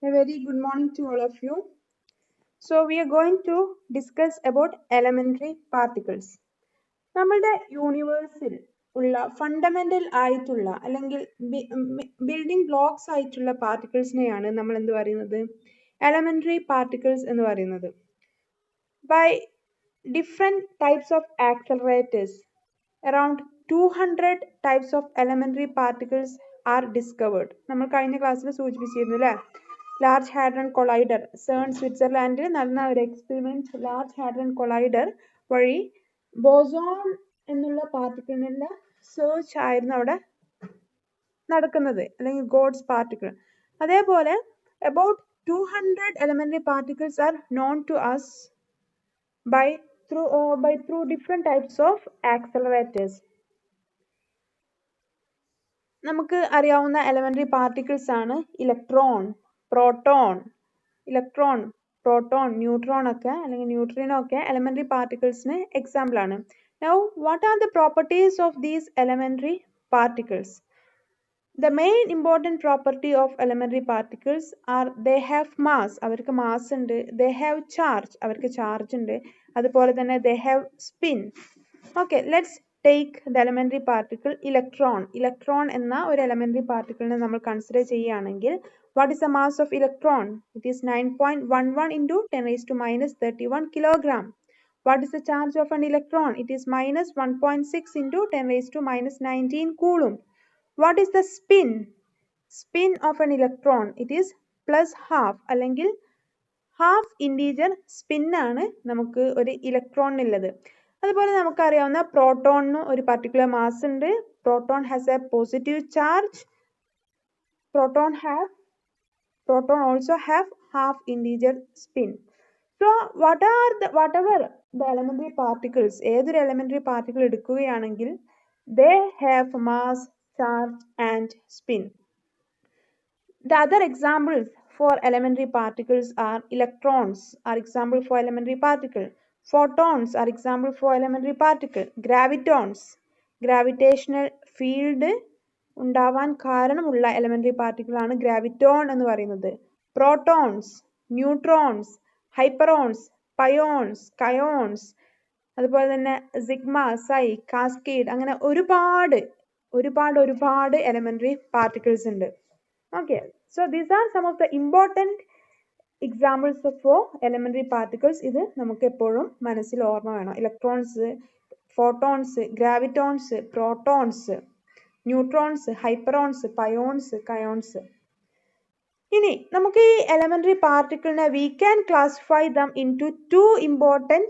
A very good morning to all of you. So we are going to discuss about elementary particles. നമ്മളുടെ യൂണിവേഴ്സിൽ ഉള്ള fundamental ആയിട്ടുള്ള അല്ലെങ്കിൽ building blocks ആയിട്ടുള്ള പാർട്ടിക്കിൾസിനെയാണ് നമ്മൾ എന്ത് പറയുന്നത് എലമെന്ററി പാർട്ടിക്കിൾസ് എന്ന് പറയുന്നത്. By different types of accelerators, around 200 types of elementary particles are discovered. നമ്മൾ കഴിഞ്ഞ ക്ലാസ്സിൽ സൂചിപ്പിച്ചിരുന്നു അല്ലേ? ലാർജ് ഹാഡ്രൺ കൊളൈഡർ സേൺ സ്വിറ്റ്സർലാൻഡിൽ നടന്ന ഒരു എക്സ്പെരിമെന്റ് ലാർജ് ഹാഡ്രൺ കൊളൈഡർ വഴി ബോസോൺ എന്നുള്ള പാർട്ടിക്കിളിനുള്ള സെർച്ച് ആയിരുന്നു അവിടെ നടക്കുന്നത്, അല്ലെങ്കിൽ ഗോഡ്സ് പാർട്ടിക്കിൾ. അതേപോലെ about 200 elementary particles are known to us through different types of accelerators. നമുക്ക് അറിയാവുന്ന elementary particles ആണ് ഇലക്ട്രോൺ, പ്രോട്ടോൺ, ന്യൂട്രോൺ ഒക്കെ അല്ലെങ്കിൽ ന്യൂട്രിനോ ഒക്കെ elementary particlesന് എക്സാമ്പിൾ ആണ്. Now, what are the properties of these elementary particles? The main important property of elementary particles are they have mass, അവർക്ക് mass ഉണ്ട്, they have charge, അവർക്ക് charge ഉണ്ട്, അതുപോലെ തന്നെ they have spin. Okay, let's take the elementary particle electron എന്ന ഒരു elementary particle നെ നമ്മൾ consider ചെയ്യുകയാണെങ്കിൽ what is the mass of electron? It is 9.11 into 10 raised to minus 31 kilogram. What is the charge of an electron? It is minus 1.6 into 10 raised to minus 19 coulomb. What is the spin of an electron? It is plus half, അല്ലെങ്കിൽ half integer spin ആണ് നമുക്ക് ഒരു ഇലക്ട്രോണിനുള്ളത്. അതുപോലെ നമുക്കറിയാവുന്ന പ്രോട്ടോണിന് ഒരു particular mass ഉണ്ട്. Proton has a positive charge. Proton also have half integer spin. So whatever the elementary particles, ഏതൊരു elementary particle എടുക്കുകയാണെങ്കിൽ they have mass, charge and spin. The other examples for elementary particles are electrons are example for elementary particle, photons are example for elementary particle, gravitons gravitational field ഉണ്ടാവാൻ കാരണമുള്ള elementary particle ആണ് graviton എന്ന് പറയുന്നത്, protons, neutrons, hyperons, pions, kaons, അതുപോലെ തന്നെ sigma, സൈ, cascade, അങ്ങനെ ഒരുപാട് elementary particles ഉണ്ട്. Okay, so these are some of the important examples for elementary particles. ഇത് നമുക്ക് എപ്പോഴും മനസ്സിൽ ഓർമ്മ വേണം. Electrons, photons, gravitons, protons, neutrons, hyperons, pions, kaons. ഇനി നമുക്ക് ഈ elementary particleനെ we can classify them into two important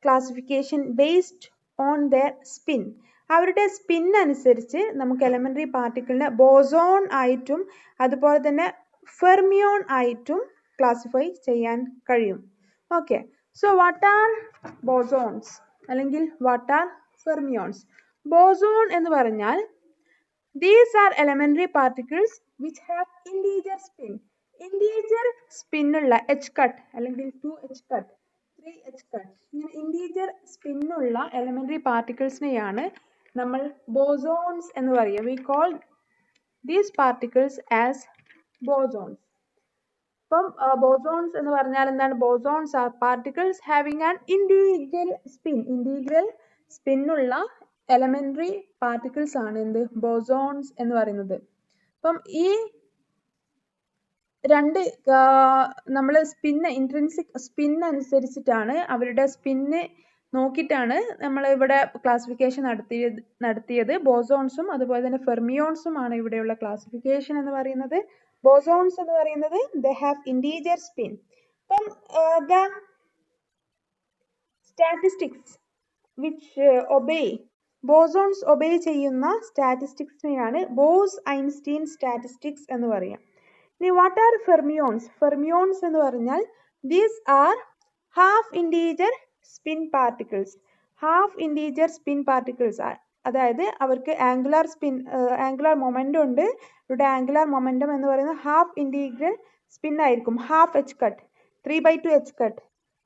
classification based on their spin. അവരുടെ സ്പിൻ അനുസരിച്ച് നമുക്ക് elementary particleനെ ബോസോൺ ആയിട്ടും അതുപോലെ തന്നെ ഫെർമിയോൺ ആയിട്ടും ക്ലാസിഫൈ ചെയ്യാൻ കഴിയും. Okay, so what are bosons അല്ലെങ്കിൽ വാട്ട് ആർ ഫെർമിയോൺസ്? ബോസോൺ എന്ന് പറഞ്ഞാൽ these are elementary particles which have integer spin. integer spin ഉള്ള h cut അല്ലെങ്കിൽ 2h cut 3h cut ഇങ്ങനെ integer spin ഉള്ള elementary particlesനെയാണ് നമ്മൾ ബോസോൺസ് എന്ന് പറയുക. We call these particles as bosons. അപ്പം ബോസോൺസ് എന്ന് പറഞ്ഞാൽ എന്താണ്? Bosons are particles having an integral spin ഉള്ള elementary particles ആണ് എന്ത്? ബോസോൺസ് എന്ന് പറയുന്നത്. അപ്പം ഈ രണ്ട് നമ്മൾ ഇൻട്രിൻസിക് സ്പിൻ അനുസരിച്ചിട്ടാണ് അവരുടെ സ്പിന്ന് നോക്കിയിട്ടാണ് നമ്മൾ ഇവിടെ ക്ലാസിഫിക്കേഷൻ നടത്തിയത്. ബോസോൺസും അതുപോലെ തന്നെ ഫെർമിയോൺസും ആണ് ഇവിടെയുള്ള ക്ലാസിഫിക്കേഷൻ എന്ന് പറയുന്നത്. ബോസോൺസ് എന്ന് പറയുന്നത് they have integer spin. അപ്പം the statistics which obey bosons obey ചെയ്യുന്ന സ്റ്റാറ്റിസ്റ്റിക്സിനെയാണ് ബോസ്-ഐൻസ്റ്റീൻ സ്റ്റാറ്റിസ്റ്റിക്സ് എന്ന് പറയാം. ഇനി വാട്ട് ആർ ഫെർമിയോൺസ്? ഫെർമിയോൺസ് എന്ന് പറഞ്ഞാൽ these are half integer spin particles. അതായത് അവർക്ക് ആംഗുലാർ മൊമെന്റം ഉണ്ട്. ഇവിടെ ആംഗുലാർ മൊമെന്റം എന്ന് പറയുന്നത് ഹാഫ് ഇന്റീഗ്രൽ സ്പിൻ ആയിരിക്കും. Half h cut 3/2 h cut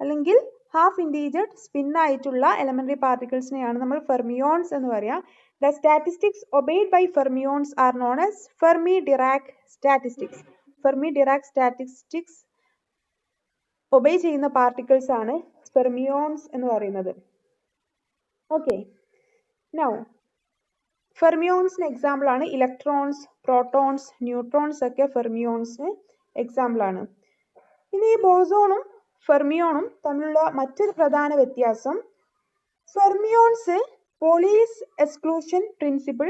അല്ലെങ്കിൽ ഹാഫ് ഇന്റീജർ സ്പിൻ ആയിട്ടുള്ള elementary particlesനെയാണ് നമ്മൾ ഫെർമിയോൺസ് എന്ന് പറയാം. The statistics obeyed by fermions are known as Fermi-Dirac statistics. Fermi Dirac statistics obey ചെയ്യുന്ന പാർട്ടിക്കിൾസ് ആണ് ഫെർമിയോൺസ് എന്ന് പറയുന്നത്. ഓക്കെ, നൗ ഫെർമിയോൺസിന് എക്സാമ്പിൾ ആണ് ഇലക്ട്രോൺസ്, പ്രോട്ടോൺസ്, ന്യൂട്രോൺസ് ഒക്കെ ഫെർമിയോൺസിന് എക്സാമ്പിൾ ആണ്. ഇനി ഈ ബോസോണും ഫെർമിയോണും തമ്മിലുള്ള മറ്റൊരു പ്രധാന വ്യത്യാസം, fermions Pauli's exclusion principle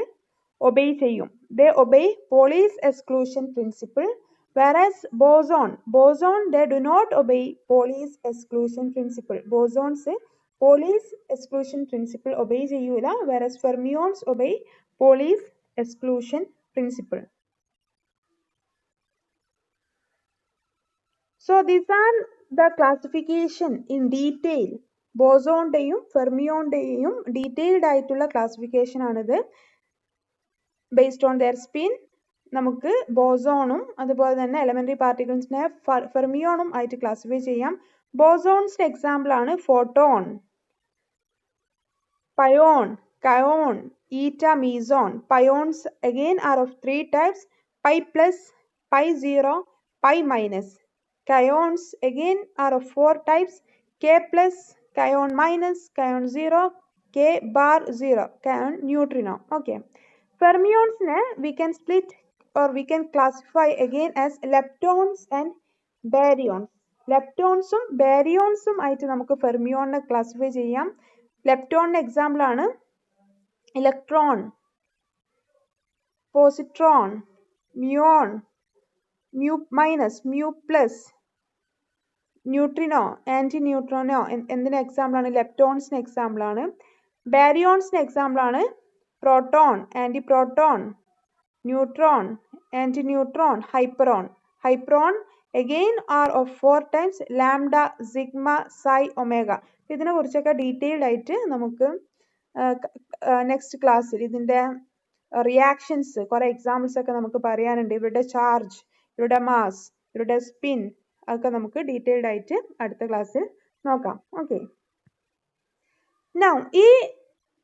obey ചെയ്യും. They obey Pauli's exclusion principle, whereas boson they do not obey Pauli's exclusion principle. Bosons Pauli's exclusion principle obey ചെയ്യൂല, whereas fermions obey Pauli's exclusion principle. So these are the classification in detail. ബോസോണിന്റെയും ഫെർമിയോണിന്റെയും detailed ആയിട്ടുള്ള classification ആണിത്. Based on their spin നമുക്ക് ബോസോണും അതുപോലെ തന്നെ elementary പാർട്ടിക്കിൾസിനെ ഫെർമിയോണും ആയിട്ട് ക്ലാസിഫൈ ചെയ്യാം. ബോസോൺസിന്റെ എക്സാമ്പിൾ ആണ് ഫോട്ടോൺ, പയോൺ, കയോൺ, ഈറ്റ, meson. Pions again are of three types: pi plus, pi 0, pi minus. Kaons again are of four types: k plus, kaon minus, kaon 0, k bar 0, kaon neutrino. Okay, fermions we can split or we can classify again as leptons and baryons. ലെപ്റ്റോൺസും ബാരിയോൺസും ആയിട്ട് നമുക്ക് ഫെർമിയോണിനെ classify ചെയ്യാം. ലെപ്റ്റോണിന് example ആണ് electron, positron, muon, mu minus, mu plus, neutrino, anti neutrino എന്തിന് example ആണ്? ലെപ്റ്റോൺസിന് എക്സാമ്പിൾ ആണ്. ബാരിയോൺസിന് എക്സാമ്പിൾ ആണ് proton, anti proton, neutron, anti neutron, hyperon. Hyperon again are of four types: lambda, sigma, psi, omega. ഇതിനെ കുറിച്ചൊക്കെ detailed ആയിട്ട് നമുക്ക് നെക്സ്റ്റ് ക്ലാസ്സിൽ ഇതിന്റെ റിയാക്ഷൻസ് കുറെ എക്സാമ്പിൾസ് ഒക്കെ നമുക്ക് പറയാനുണ്ട്. ഇവരുടെ ചാർജ്, ഇവരുടെ മാസ്, ഇവരുടെ സ്പിൻ ഒക്കെ നമുക്ക് ഡീറ്റെയിൽഡ് ആയിട്ട് അടുത്ത ക്ലാസ്സിൽ നോക്കാം. ഓക്കെ, നൗ ഈ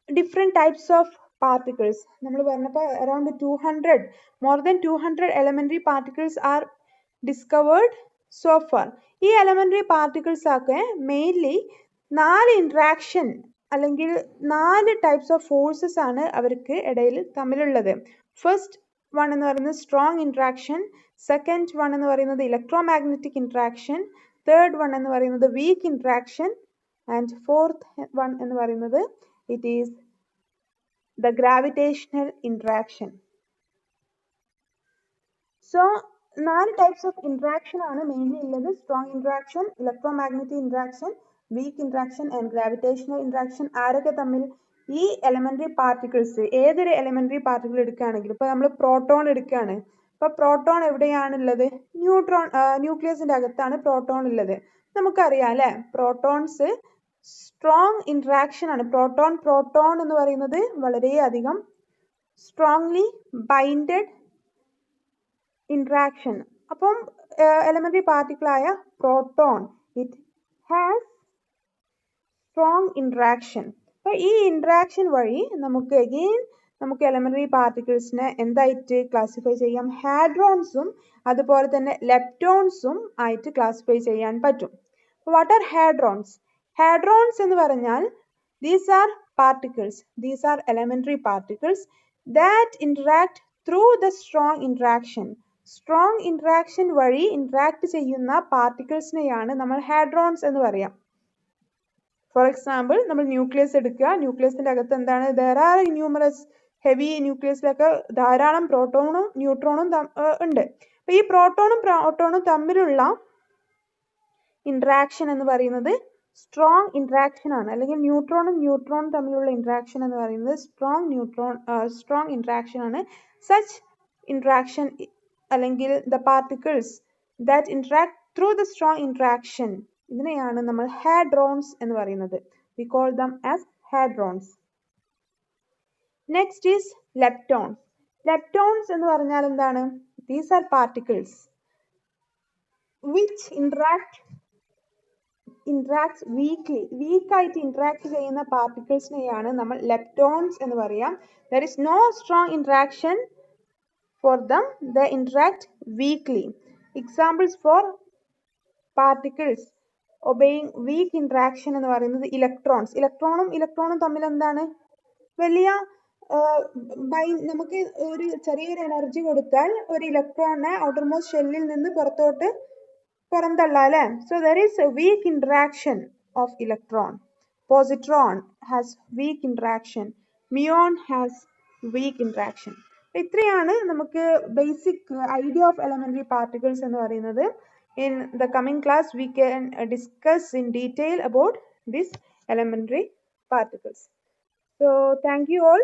ഡിഫറെന്റ് ടൈപ്സ് ഓഫ് പാർട്ടിക്കിൾസ് നമ്മൾ പറഞ്ഞപ്പോൾ around 200 more than 200 elementary particles R discovered so far. ഈ എലമെന്ററി പാർട്ടിക്കിൾസ് ഒക്കെ മെയിൻലി 4 ഇന്ററാക്ഷൻ അല്ലെങ്കിൽ 4 ടൈപ്സ് ഓഫ് ഫോഴ്സസ് ആണ് അവർക്ക് ഇടയിൽ തമ്മിലുള്ളത്. ഫസ്റ്റ് വൺ എന്ന് പറയുന്നത് സ്ട്രോങ് ഇന്ററാക്ഷൻ, സെക്കൻഡ് വൺ എന്ന് പറയുന്നത് ഇലക്ട്രോമാഗ്നറ്റിക് ഇന്ററാക്ഷൻ, തേർഡ് വൺ എന്ന് പറയുന്നത് weak interaction, and fourth one എന്ന് പറയുന്നത് it is the gravitational interaction. So 4 types of interaction ആണ് മെയിൻലി ഉള്ളത്: strong interaction, electromagnetic interaction, weak interaction and gravitational interaction. ആരൊക്കെ തമ്മിൽ? ഈ എലമെന്ററി പാർട്ടിക്കിൾസ്, ഏതൊരു എലമെന്ററി പാർട്ടിക്കിൾ എടുക്കുകയാണെങ്കിലും, ഇപ്പൊ നമ്മൾ പ്രോട്ടോൺ എടുക്കുകയാണ്, ഇപ്പൊ പ്രോട്ടോൺ എവിടെയാണുള്ളത്? ന്യൂക്ലിയസിന്റെ അകത്താണ് പ്രോട്ടോൺ ഉള്ളത്. നമുക്കറിയാം അല്ലെ, പ്രോട്ടോൺസ് സ്ട്രോങ് ഇന്ററാക്ഷൻ ആണ്. പ്രോട്ടോൺ പ്രോട്ടോൺ എന്ന് പറയുന്നത് വളരെയധികം സ്ട്രോങ്ലി ബൈൻഡഡ് ഇന്ററാക്ഷൻ. അപ്പം എലമെന്ററി പാർട്ടിക്കിൾ ആയ proton it has strong interaction. അപ്പൊ ഈ ഇന്ററാക്ഷൻ വഴി നമുക്ക് നമുക്ക് എലമെന്ററി പാർട്ടിക്കിൾസിനെ എന്തായിട്ട് ക്ലാസിഫൈ ചെയ്യാം? ഹാഡ്രോൺസും അതുപോലെ തന്നെ ലെപ്റ്റോൺസും ആയിട്ട് ക്ലാസിഫൈ ചെയ്യാൻ പറ്റും. What are ഹാഡ്രോൺസ്? ഹാഡ്രോൺസ് എന്ന് പറഞ്ഞാൽ these are particles, these are elementary particles that interact through the strong interaction. Strong interaction വഴി ഇന്ററാക്ട് ചെയ്യുന്ന പാർട്ടിക്കിൾസിനെയാണ് നമ്മൾ ഹാഡ്രോൺസ് എന്ന് പറയാം. ഫോർ എക്സാമ്പിൾ, നമ്മൾ ന്യൂക്ലിയസ് എടുക്കുക. ന്യൂക്ലിയസിന്റെ അകത്ത് എന്താണ്? there are numerous ഹെവി ന്യൂക്ലിയസിലൊക്കെ ധാരാളം പ്രോട്ടോണും ന്യൂട്രോണും ഉണ്ട്. അപ്പൊ ഈ പ്രോട്ടോണും പ്രോട്ടോണും തമ്മിലുള്ള ഇന്ററാക്ഷൻ എന്ന് പറയുന്നത് സ്ട്രോങ് ഇന്ററാക്ഷൻ ആണ്. അല്ലെങ്കിൽ ന്യൂട്രോണും ന്യൂട്രോണും തമ്മിലുള്ള ഇന്ററാക്ഷൻ എന്ന് പറയുന്നത് സ്ട്രോങ് ഇന്ററാക്ഷൻ ആണ്. സച്ച് ഇന്ററാക്ഷൻ അല്ലെങ്കിൽ the particles that interact through the strong interaction, ഇതിനെയാണ് നമ്മൾ ഹാഡ്രോൺസ് എന്ന് പറയുന്നത്. We call them as hadrons. Next is leptons. Leptons എന്ന് പറഞ്ഞാൽ എന്താണ്? These are particles which interact വീക്കായിട്ട് ഇന്ററാക്ട് ചെയ്യുന്ന പാർട്ടിക്കിൾസിനെയാണ് നമ്മൾ ലെപ്റ്റോൺസ് എന്ന് പറയാം. There is no strong interaction for them, they interact weakly. Examples for particles obeying weak interaction എന്ന് പറയുന്നത് ഇലക്ട്രോൺസ്. ഇലക്ട്രോണും തമ്മിൽ എന്താണ് വലിയ നമുക്ക് ഒരു ചെറിയൊരു എനർജി കൊടുത്താൽ ഒരു ഇലക്ട്രോണിനെ ഔട്ടർമോസ്റ്റ് ഷെല്ലിൽ നിന്ന് പുറത്തോട്ട് പുറന്തള്ളാം അല്ലേ? So there is a weak interaction of electron. Positron has weak interaction. Muon has weak interaction. ഇത്രയാണ് നമുക്ക് basic idea of elementary particles എന്ന് പറയുന്നത്. In the coming class we can discuss in detail about these elementary particles. So thank you all.